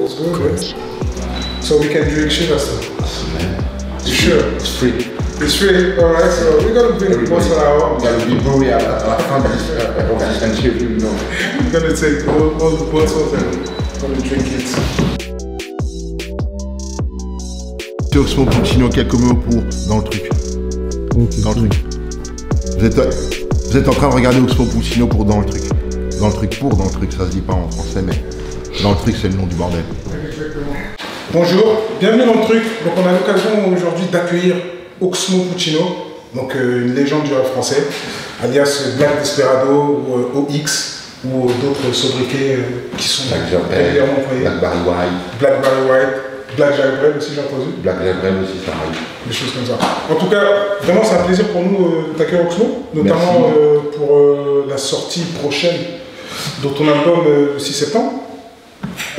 It's good, yes. So we can drink Chivas. You sure? It's free. It's free, alright, so we're gonna drink once an hour. Il y a le brewery à la fin de l'interview, you know. We're gonna take all the bottles and gonna drink it. Oxmo Puccino, quelques mots pour dans le truc. Okay, dans le truc. Vous êtes en train de regarder Oxmo Puccino pour dans le truc. Dans le truc, pour dans le truc, ça se dit pas en français, mais dans le truc, c'est le nom du bordel. Exactement. Bonjour, bienvenue dans le truc. Donc on a l'occasion aujourd'hui d'accueillir Oxmo Puccino, donc une légende du rap français, alias Black Desperado ou OX ou d'autres sobriquets qui sont régulièrement employés. Black Barry White. Black Barry White, Black Jailbreak aussi j'ai entendu. Black Jailbreak aussi, ça arrive. Des choses comme ça. En tout cas, vraiment c'est un plaisir pour nous d'accueillir Oxmo, notamment pour la sortie prochaine de ton album le 6 septembre.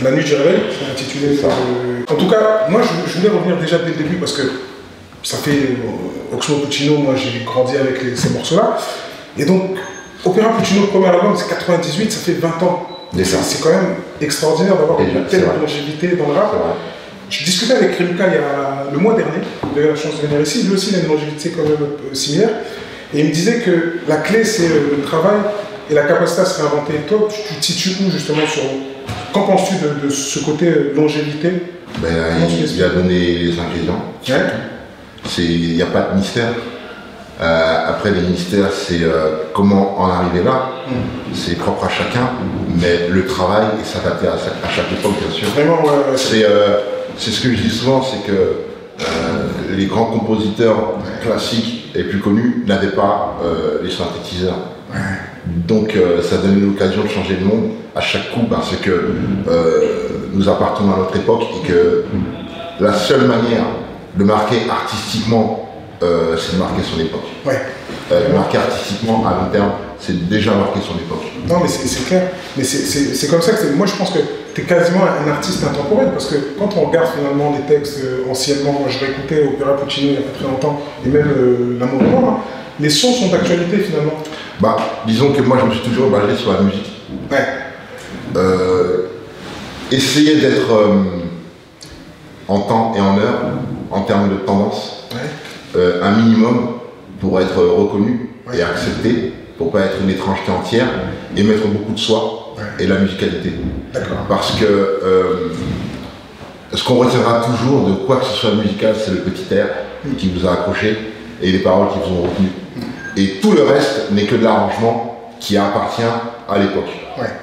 La nuit du réveil, c'est intitulé ça. En tout cas, moi je voulais revenir déjà dès le début parce que ça fait Oxmo Puccino, moi j'ai grandi avec ces morceaux-là. Et donc, Opéra Puccino, premier album, c'est 98, ça fait 20 ans. C'est quand même extraordinaire d'avoir une telle longévité dans le rap. Je discutais avec Rimka le mois dernier, il a eu la chance de venir ici, lui aussi il a une longévité quand même similaire. Et il me disait que la clé c'est le travail et la capacité à se réinventer. Et toi, tu te situes où justement sur... Qu'en penses-tu de ce côté longévité? Il a donné les ingrédients. Il n'y a pas de mystère. Après, les mystères, c'est comment en arriver là. C'est propre à chacun, mais le travail et s'adapter à chaque époque, bien sûr. Vraiment, c'est ce que je dis souvent, c'est que les grands compositeurs classiques et plus connus n'avaient pas les synthétiseurs. Donc ça donne l'occasion de changer le monde à chaque coup parce que nous appartenons à notre époque et que la seule manière de marquer artistiquement, c'est de marquer son époque. Marquer artistiquement à long terme, c'est déjà marquer son époque. Non mais c'est clair, mais c'est comme ça que moi je pense que tu es quasiment un artiste intemporel parce que quand on regarde finalement les textes anciennement, moi je réécoutais Opéra Puccino il y a pas très longtemps et même L'amour mort, les sons sont d'actualité finalement. Disons que moi je me suis toujours basé sur la musique. Essayer d'être en temps et en heure, en termes de tendance, un minimum pour être reconnu et accepté, pour pas être une étrangeté entière, et mettre beaucoup de soi et la musicalité. Parce que ce qu'on retiendra toujours de quoi que ce soit musical, c'est le petit air qui vous a accroché et les paroles qui vous ont retenu. Et tout le reste n'est que de l'arrangement qui appartient à l'époque.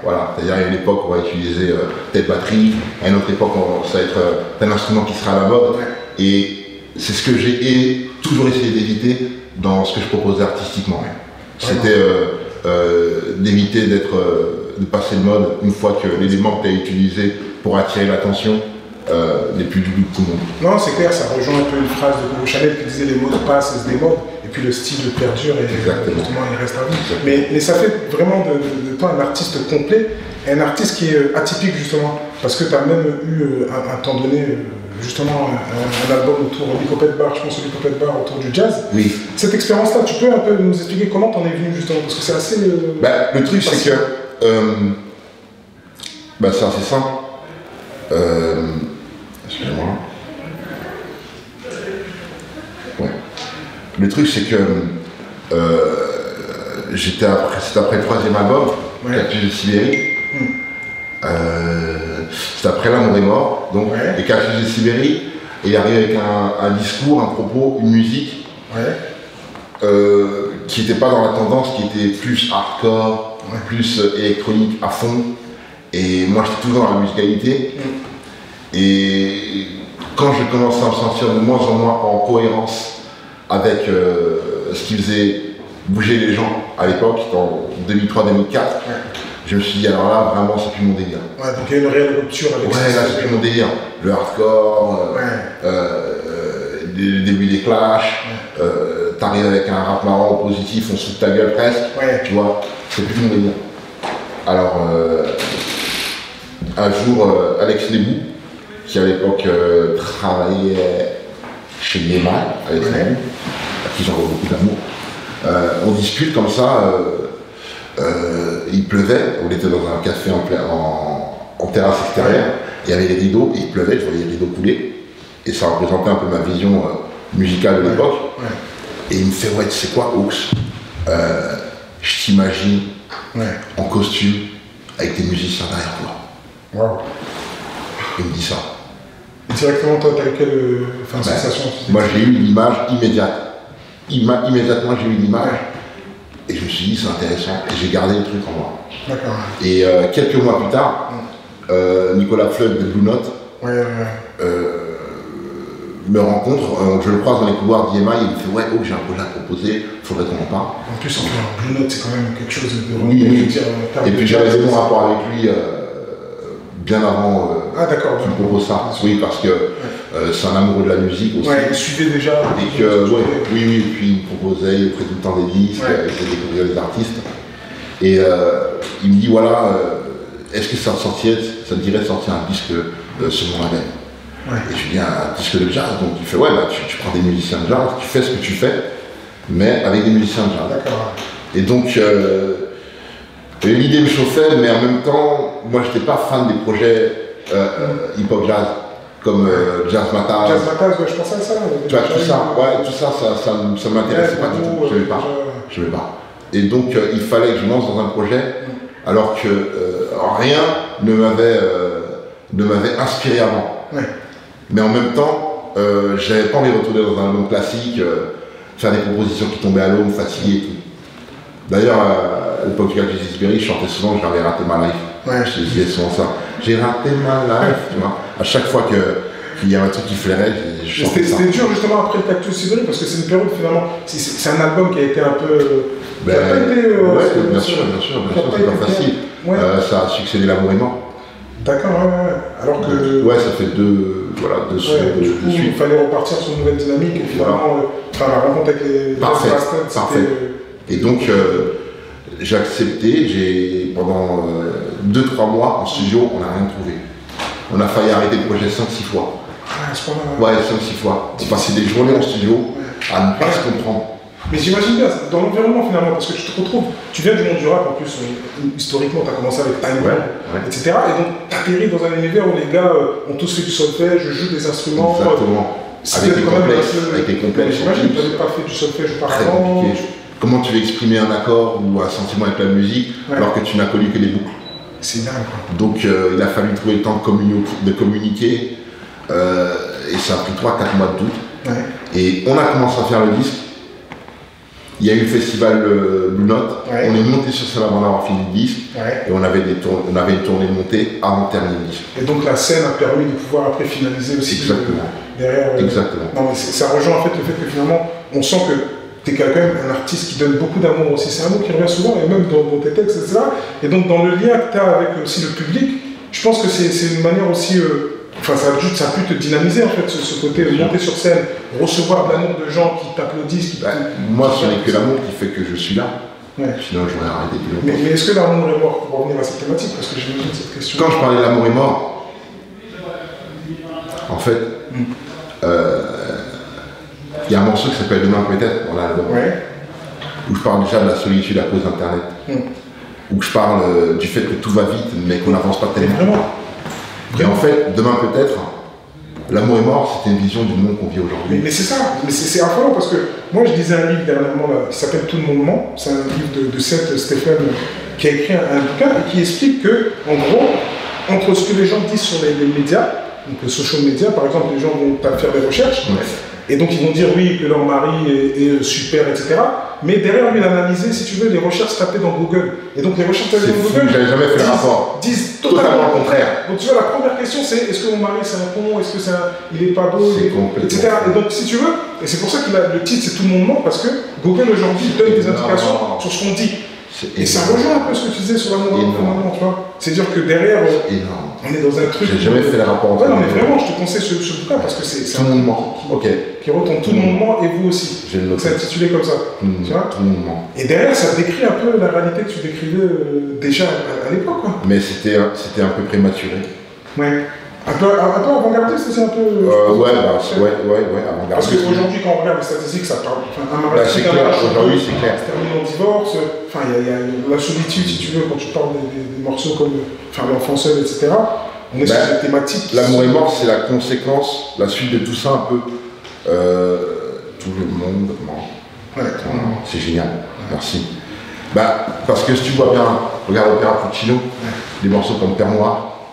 Voilà, c'est-à-dire à une époque on va utiliser telle batterie, à une autre époque ça va être tel instrument qui sera à la mode. Et c'est ce que j'ai toujours essayé d'éviter dans ce que je proposais artistiquement. C'était d'éviter de passer le mode une fois que l'élément que tu as utilisé pour attirer l'attention n'est plus du goût de tout le monde. Non, c'est clair, ça rejoint un peu une phrase de Coco Chanel qui disait les mots passent et se démodent, et puis le style perdure et justement il reste à vie. Mais ça fait vraiment de toi un artiste complet, et un artiste qui est atypique justement, parce que tu as même eu un temps donné justement un album autour du Licopette Bar, je pense au Licopette Bar autour du jazz. Oui. Cette expérience-là, tu peux un peu nous expliquer comment t'en es venu justement, parce que c'est assez... le truc c'est que... c'est assez simple. Excusez-moi. Le truc c'est que c'était après le troisième album, Cactus de Sibérie. C'était après L'amour est mort, donc, et Cactus de Sibérie, et il arrive avec un discours, un propos, une musique qui n'était pas dans la tendance, qui était plus hardcore, plus électronique à fond. Et moi j'étais toujours dans la musicalité. Et quand je commençais à me sentir de moins en moins en cohérence avec ce qui faisait bouger les gens à l'époque, en 2003-2004, je me suis dit alors là vraiment c'est plus mon délire. Donc il y a une réelle rupture avec ça. Là c'est plus mon délire. Le hardcore, le début des clashs, t'arrives avec un rap marrant positif, on se fout de ta gueule presque, tu vois, c'est plus mon délire. Alors un jour Alex Lebou, qui à l'époque travaillait chez Yémal, Alex Lebou, à qui j'envoie beaucoup d'amour, on discute comme ça. Il pleuvait, on était dans un café en terrasse extérieure, il y avait les rideaux, et il pleuvait, je voyais les rideaux couler, et ça représentait un peu ma vision musicale de l'époque. Et il me fait, ouais, tu sais quoi, Hawks, je t'imagine en costume, avec des musiciens derrière toi. Wow. Il me dit ça. Et directement, toi, t'as eu quelle sensation? Moi, j'ai eu l'image immédiate. Immédiatement, j'ai eu l'image. Et je me suis dit, c'est intéressant. Et j'ai gardé le truc en moi. D'accord. Et quelques mois plus tard, Nicolas Flood de Blue Note me rencontre. Je le croise dans les couloirs d'IMI. Il me fait, ouais, oh, j'ai un projet à proposer. Il faudrait qu'on en parle. En plus, Blue Note, c'est quand même quelque chose de... Oui. Et puis, j'avais des bons rapports avec lui bien avant qu'il me propose ça. Oui, parce que c'est un amoureux de la musique aussi. Ouais, il suivait déjà. Et que, oui, et puis il me proposait, il ferait tout le temps des disques, il faisait découvrir les artistes. Et il me dit, voilà, est-ce que ça te dirait de sortir un disque sur mon label? Et je lui dis, un disque de jazz. Donc il fait, ouais, bah, tu prends des musiciens de jazz, tu fais ce que tu fais, mais avec des musiciens de jazz. D'accord. Et donc, l'idée me chauffait, mais en même temps, moi, je n'étais pas fan des projets hip-hop jazz, comme Jazz Mataz. Jazz Mataz, je pensais à ça. Tu vois, tout ça, ça m'intéressait pas du tout. Je n'aimais pas. Et donc, il fallait que je me lance dans un projet, alors que rien ne m'avait inspiré avant. Mais en même temps, j'avais pas envie de retourner dans un album classique, faire des propositions qui tombaient à l'eau, me fatiguer et tout. D'ailleurs, à l'époque du Berry, je chantais souvent que j'avais raté ma life. Je disais souvent ça. J'ai raté ma life, tu vois. À chaque fois qu'il y avait un truc qui flairait, je chantais ça. C'était dur justement après le Cactus Berry, parce que c'est une période finalement, c'est un album qui a été un peu... bien sûr, c'est pas facile. Ça a succédé L'amour est mort. D'accord, alors que... Ouais, ça fait deux sons de suite. Il fallait repartir sur une nouvelle dynamique, et finalement, la rencontre avec les... Parfait. Et donc, j'ai accepté, pendant 2-3 mois en studio, on n'a rien trouvé. On a failli arrêter le projet 5-6 fois. Ah, à ce point-là. Ouais, 5-6 fois. On passait des journées en studio à ne pas se comprendre. Mais j'imagine bien, dans l'environnement finalement, parce que tu te retrouves, tu viens du monde du rap en plus, historiquement, tu as commencé avec Time Bomb, etc. Et donc, tu atterris dans un univers où les gars ont tous fait du solfège, jouent des instruments. Exactement. Avec les complexes. J'imagine que tu n'avais pas fait du solfège auparavant. Comment tu veux exprimer un accord ou un sentiment avec la musique alors que tu n'as connu que les boucles? C'est dingue, quoi. Donc il a fallu trouver le temps de communiquer et ça a pris 3-4 mois de doute. Et on a commencé à faire le disque. Il y a eu le festival Blue Note, on est monté sur scène avant d'avoir fini le disque et on avait une tournée de montée avant de terminer le disque. Et donc la scène a permis de pouvoir après finaliser aussi derrière. Exactement. Non, mais ça rejoint en fait le fait que finalement on sent que tu es quand même un artiste qui donne beaucoup d'amour aussi. C'est un mot qui revient souvent, et même dans tes textes, etc. Et donc dans le lien que tu as avec aussi le public, je pense que c'est une manière aussi... ça a pu te dynamiser en fait, ce côté de monter sur scène, recevoir de l'amour de gens qui t'applaudissent. Moi, ce n'est que l'amour qui fait que je suis là. Sinon, j'aurais arrêté plus longtemps. Mais est-ce que l'amour est mort, pour revenir à cette thématique, parce que j'imagine cette question. Quand je parlais de l'amour est mort, en fait, il y a un morceau qui s'appelle Demain peut-être dans l'album, où je parle déjà de la solitude à cause d'Internet, où je parle du fait que tout va vite, mais qu'on n'avance pas tellement. Et en fait, Demain peut-être, l'amour est mort, c'était une vision du monde qu'on vit aujourd'hui. Mais c'est ça, c'est affolant parce que moi je lisais un livre dernièrement là, qui s'appelle Tout le monde ment, c'est un livre de Seth Stephen qui a écrit un bouquin et qui explique que, en gros, entre ce que les gens disent sur les médias, donc les social media, par exemple, les gens vont faire des recherches, et donc ils vont dire oui, que leur mari est super, etc. Mais derrière lui, il a analysé, si tu veux, les recherches tapées dans Google. Et donc les recherches tapées dans Google disent totalement le contraire. Donc tu vois, la première question c'est est-ce que mon mari c'est un con, est-ce que il est pas beau, etc. Et donc si tu veux, et c'est pour ça que le titre c'est Tout le monde ment, parce que Google aujourd'hui donne des indications sur ce qu'on dit. Et ça rejoint un peu ce que tu disais sur l'amour, tu vois. C'est-à-dire que derrière, on est dans un truc... J'ai jamais fait le rapport entre non, mais vraiment, je te conseille ce bouquin parce que c'est Tout le monde ment. Qui retombe Tout le monde ment et vous aussi. C'est intitulé comme ça. Tu vois, tout le monde ment. Et derrière, ça décrit un peu la réalité que tu décrivais déjà à l'époque. Mais c'était un peu prématuré. Ouais. Un peu avant-gardiste, c'est un peu... ouais, avant-gardiste. Parce qu'aujourd'hui, quand on regarde les statistiques, ça parle... c'est clair, aujourd'hui, c'est clair. C'est terminé en divorce, il y a la solitude, si tu veux, quand tu parles des morceaux comme L'enfant seul, etc. On est sur des thématiques. L'amour est mort, c'est la conséquence, la suite de tout ça un peu. Tout le monde ment. Ouais. C'est génial, merci. Parce que si tu vois bien, regarde l'opéra Puccino, des morceaux comme Père Noir,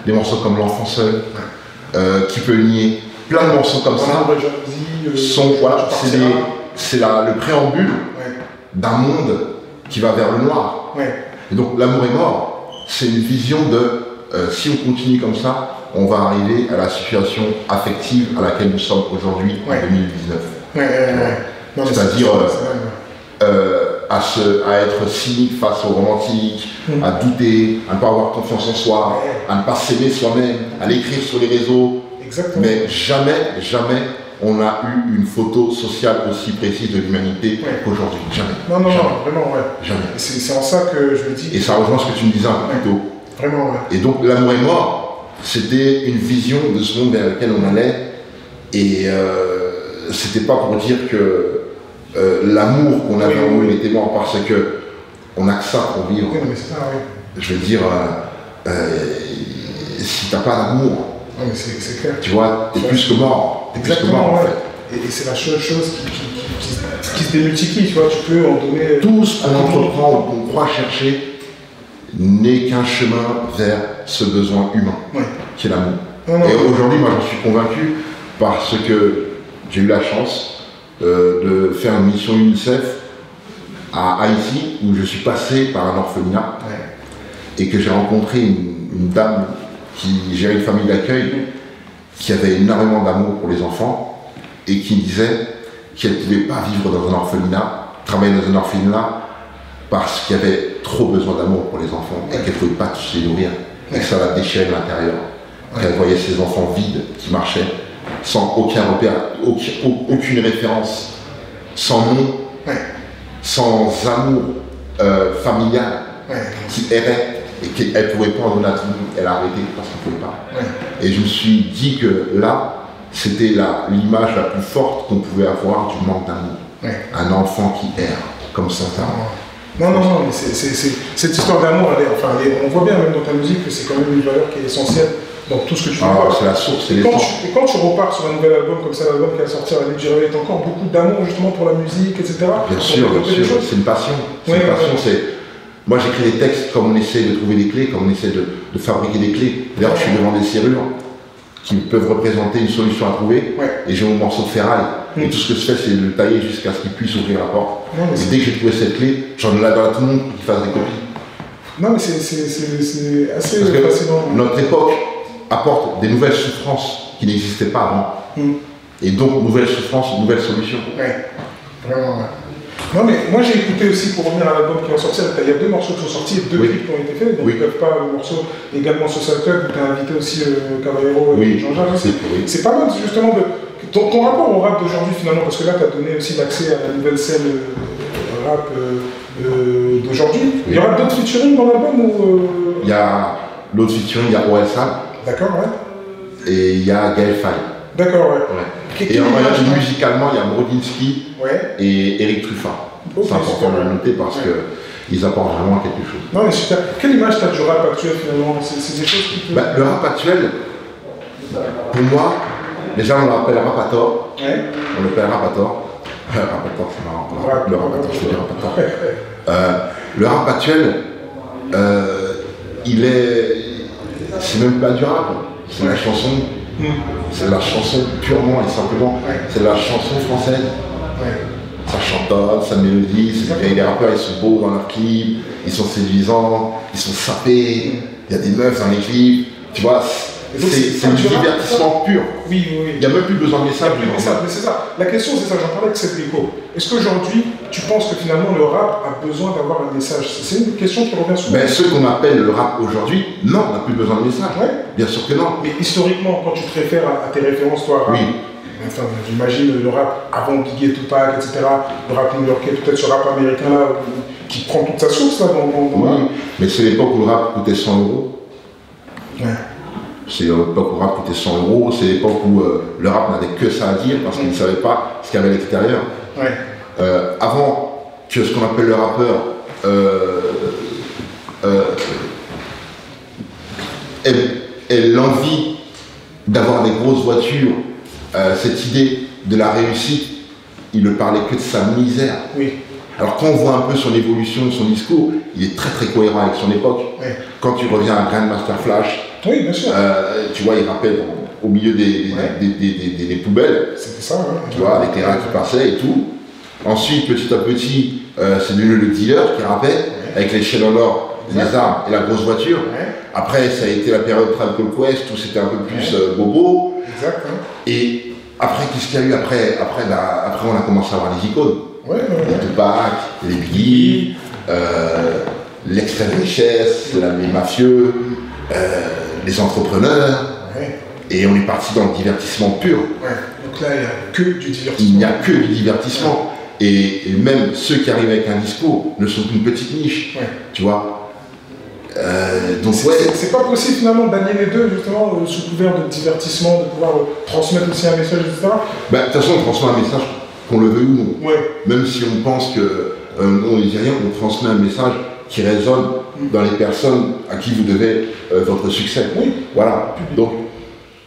des morceaux comme L'Enfant Seul, Qui peut nier, plein de morceaux comme ça sont, voilà, c'est le préambule d'un monde qui va vers le noir. Et donc l'amour est mort, c'est une vision de si on continue comme ça, on va arriver à la situation affective à laquelle nous sommes aujourd'hui en 2019. C'est-à-dire à être cynique face au romantique, à douter, à ne pas avoir confiance en soi, à ne pas s'aimer soi-même, à l'écrire sur les réseaux. Exactement. Mais jamais, jamais on a eu une photo sociale aussi précise de l'humanité qu'aujourd'hui. Jamais. Non, vraiment, Jamais. C'est en ça que je me dis. Et ça rejoint ce que tu me disais un peu plus tôt. Vraiment, Et donc, l'amour est mort, c'était une vision de ce monde vers lequel on allait. Et c'était pas pour dire que l'amour qu'on avait en nous était mort parce que on a que ça pour vivre. Oui, mais c'est ça, Je veux dire, si t'as pas d'amour, c'est clair. tu vois, t'es plus que mort. Exactement, en fait. Et c'est la seule chose qui se démultiplie, tu vois, tu peux en donner. Tout ce qu'on entreprend ou qu'on croit chercher n'est qu'un chemin vers ce besoin humain, qui est l'amour. Et aujourd'hui, moi, j'en suis convaincu parce que j'ai eu la chance de faire une mission UNICEF à Haïti, où je suis passé par un orphelinat et que j'ai rencontré une dame qui gérait une famille d'accueil qui avait énormément d'amour pour les enfants et qui disait qu'elle ne pouvait pas vivre dans un orphelinat, travailler dans un orphelinat parce qu'il y avait trop besoin d'amour pour les enfants et qu'elle ne pouvait pas tous les nourrir et que ça la déchirait de l'intérieur. Qu'elle voyait ses enfants vides qui marchaient sans aucun repère, aucune référence, sans nom, sans amour familial, qui errait et qu'elle ne pouvait pas en donner à tout le monde. Elle a arrêté parce qu'elle ne pouvait pas. Et je me suis dit que là, c'était l'image la plus forte qu'on pouvait avoir du manque d'amour. Un enfant qui erre, comme ça. Non, mais cette histoire d'amour, on voit bien même dans ta musique que c'est quand même une valeur qui est essentielle dans tout ce que tu fais. C'est la source, c'est l'essence. Et quand tu repars sur un nouvel album comme ça, l'album qui va sortir à l'Île est encore beaucoup d'amour justement pour la musique, etc. Bien sûr, c'est une passion. Moi j'écris des textes comme on essaie de trouver des clés, comme on essaie de fabriquer des clés. D'ailleurs, je suis devant des serrures qui peuvent représenter une solution à trouver, et j'ai mon morceau de ferraille. Et tout ce que je fais, c'est de le tailler jusqu'à ce qu'il puisse ouvrir la porte. Et dès que j'ai trouvé cette clé, j'en ai là dans tout le monde pour qu'il fasse des copies. Non, mais c'est assez fascinant. Notre époque apporte des nouvelles souffrances qui n'existaient pas avant. Et donc, nouvelles souffrances, nouvelles solutions. Vraiment. Non, mais moi j'ai écouté aussi, pour revenir à l'album qui va sortir, il y a 2 morceaux qui sont sortis et 2 clips qui ont été faits, donc ils ne peuvent pas, le morceau également Social Club, où tu as invité aussi Caballero et Jean-Jacques. C'est pas mal justement ton rapport au rap d'aujourd'hui finalement, parce que là tu as donné aussi l'accès à la nouvelle scène rap d'aujourd'hui. Il y aura d'autres featuring dans l'album ou Il y a l'autre featuring, il y a OSA. D'accord, et il y a Gaël Faye. D'accord, Et en vrai, musicalement, il y a Brodinski et Eric Truffat. C'est important de le noter parce qu'ils apportent vraiment quelque chose. Non, mais super. Quelle image tu as du rap actuel finalement? C'est des choses qui peuvent... Le rap actuel, pour moi, déjà on l'appelle rap à tort. On l'appelle rap à tort. Rap à tort, c'est marrant. Le rap à tort, je veux dire rap à tort. Le rap actuel, c'est même pas du rap, c'est la chanson. C'est la chanson purement et simplement, c'est la chanson française. Ça chantonne, ça mélodie, les rappeurs ils sont beaux dans leurs clips, ils sont séduisants, ils sont sapés, il y a des meufs dans les clips, tu vois, c'est du divertissement pur. Il n'y a même plus besoin de message. Mais c'est ça, la question c'est ça, j'en parlais avec cette déco. Est-ce qu'aujourd'hui, tu penses que finalement le rap a besoin d'avoir un message? C'est une question qui revient souvent. Ce qu'on appelle le rap aujourd'hui, non, on n'a plus besoin de message. Bien sûr que non. Mais historiquement, quand tu te réfères à tes références, toi, rap, enfin, j'imagine le rap avant Biggie et Tupac, etc., le rap new-yorkais, peut-être ce rap américain là, qui prend toute sa source là dans mais c'est l'époque où le rap coûtait 100 euros. C'est l'époque où le rap coûtait 100 euros, c'est l'époque où le rap n'avait que ça à dire parce qu'il ne savait pas ce qu'il y avait à l'extérieur. Avant que ce qu'on appelle le rappeur et l'envie d'avoir des grosses voitures, cette idée de la réussite, il ne parlait que de sa misère. Oui. Alors quand on voit un peu son évolution, son discours, il est très très cohérent avec son époque. Oui. Quand tu reviens à Grandmaster Flash, oui, bien sûr. Tu vois, il rappelle au milieu des poubelles. C'était ça, hein. Tu vois, avec les rats qui passaient et tout. Ensuite, petit à petit, c'est devenu le dealer qui rappelle, avec les chaînes en or, les armes et la grosse voiture. Après, ça a été la période Tribe Called Quest où c'était un peu plus bobo. Exact. Et après, qu'est-ce qu'il y a eu après, on a commencé à avoir les icônes. Les Tupac, les Biggie, l'extrême richesse, les mafieux, les entrepreneurs. Et on est parti dans le divertissement pur. Donc là, il n'y a que du divertissement. Il n'y a que du divertissement. Et même ceux qui arrivent avec un discours ne sont qu'une petite niche. Tu vois. Donc c'est pas possible finalement d'allier les deux, justement, sous couvert de divertissement, de pouvoir transmettre aussi un message, etc. De toute façon, on transmet un message, qu'on le veuille ou non. Même si on pense que non, les Iriens, on transmet un message qui résonne dans les personnes à qui vous devez votre succès. Voilà. Donc,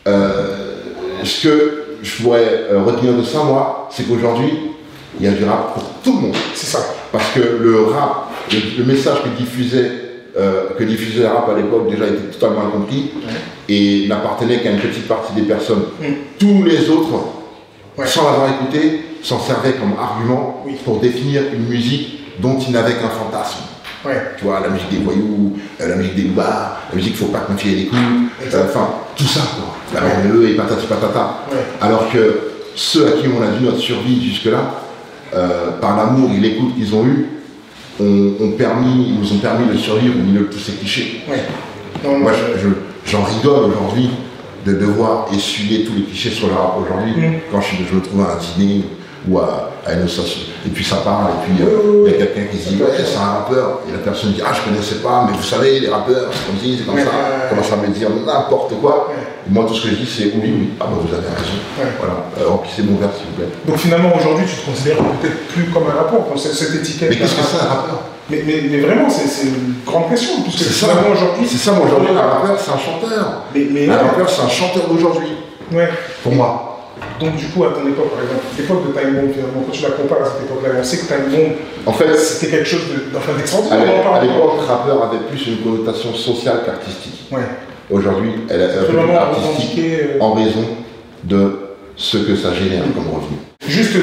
ce que je pourrais retenir de ça, moi, c'est qu'aujourd'hui, il y a du rap pour tout le monde. C'est ça. Parce que le rap, le message que diffusait le rap à l'époque déjà était totalement incompris et n'appartenait qu'à une petite partie des personnes. Tous les autres, sans l'avoir écouté, s'en servaient comme argument pour définir une musique dont ils n'avaient qu'un fantasme. Tu vois, la musique des voyous, la musique des loupards, la musique qu'il ne faut pas que ma fille écoute, enfin, tout ça, quoi. La banlieue et patati patata. Alors que ceux à qui on a dû notre survie jusque-là, par l'amour et l'écoute qu'ils ont eu, ils nous ont permis de survivre au milieu de tous ces clichés. Moi, j'en rigole aujourd'hui de devoir essuyer tous les clichés sur le rap aujourd'hui, quand je me trouve à un dîner ou à une association, et puis ça parle, et puis il y a quelqu'un qui se dit c'est un rappeur, et la personne dit je connaissais pas, mais vous savez, les rappeurs, c'est comme ci, c'est comme ça, commence à me dire n'importe quoi. Et moi, tout ce que je dis, c'est oui, vous avez raison. Voilà, remplissez mon verre, s'il vous plaît. Donc finalement, aujourd'hui, tu te considères peut-être plus comme un rappeur, cette étiquette. Mais qu'est-ce que c'est un rappeur? Mais vraiment, c'est une grande question. C'est ça, moi, aujourd'hui, un rappeur, c'est un chanteur. Un rappeur, c'est un chanteur d'aujourd'hui. Pour moi. Donc du coup, à ton époque, par exemple, l'époque de Time Bomb, finalement, quand tu la compares à cette époque-là, on sait que Time Bomb, en fait, c'était quelque chose d'extraordinaire. À l'époque, rappeur avait plus une connotation sociale qu'artistique. Aujourd'hui, elle est vraiment artistique en raison de ce que ça génère comme revenu. Juste,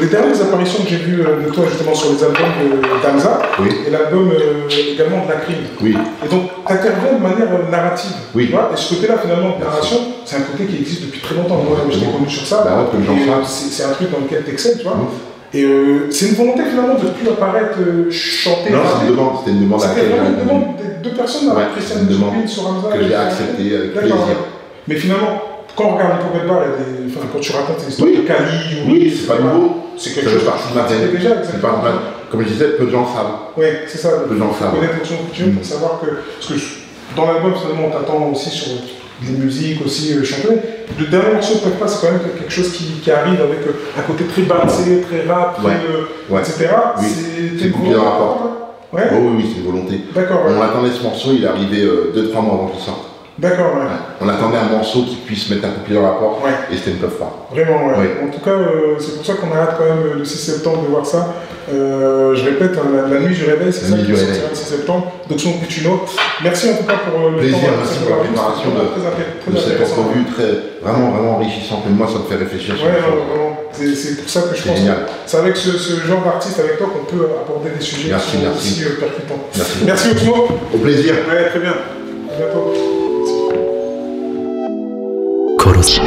les dernières apparitions que j'ai vues de toi justement sur les albums d'Amza et l'album également de La Crime. Et donc, tu interviens de manière narrative. Tu vois, et ce côté-là, finalement, de narration, c'est un côté qui existe depuis très longtemps. Moi, je t'ai connu sur ça. C'est un truc dans lequel tu excelles, tu vois. Et c'est une volonté finalement de ne plus apparaître chanter. Non, c'était une demande à laquelle c'était une demande des deux personnes avec Christiane Dupin sur Amza. Que j'ai accepté avec plaisir. Mais finalement, quand on regarde les Pocket Bar, quand tu racontes une histoire de Cali, c'est pas nouveau. C'est quelque chose partie de ma vie. Comme je disais, peu de gens savent. C'est ça. Peu de gens savent. Connaître notre coutume pour savoir que. Parce que dans l'album, finalement, on t'attend aussi sur des musiques, aussi chanter. Le dernier morceau de Pocket Bar, c'est quand même quelque chose qui arrive avec un côté très balancé, très rap, etc. C'est beaucoup de rapport. Oui, c'est une volonté. D'accord. On attendait ce morceau, il est arrivé 2-3 mois avant qu'il sorte. D'accord, On attendait un morceau qui puisse mettre un peu plus de rapport, et c'était une peuf pas. Vraiment, En tout cas, c'est pour ça qu'on a hâte quand même le 6 septembre de voir ça. Je répète, la nuit du réveil, c'est ça qui sortira le 6 septembre. Donc, son Puccino. Merci en tout cas pour le plaisir, temps. Merci pour la préparation de cette entrevue vraiment enrichissante. Et moi, ça me fait réfléchir sur vraiment. C'est pour ça que je pense que c'est avec ce genre d'artiste avec toi qu'on peut aborder des sujets qui sont aussi percutants. Merci Oxmo. Au plaisir. Très bien. À bientôt. 殺し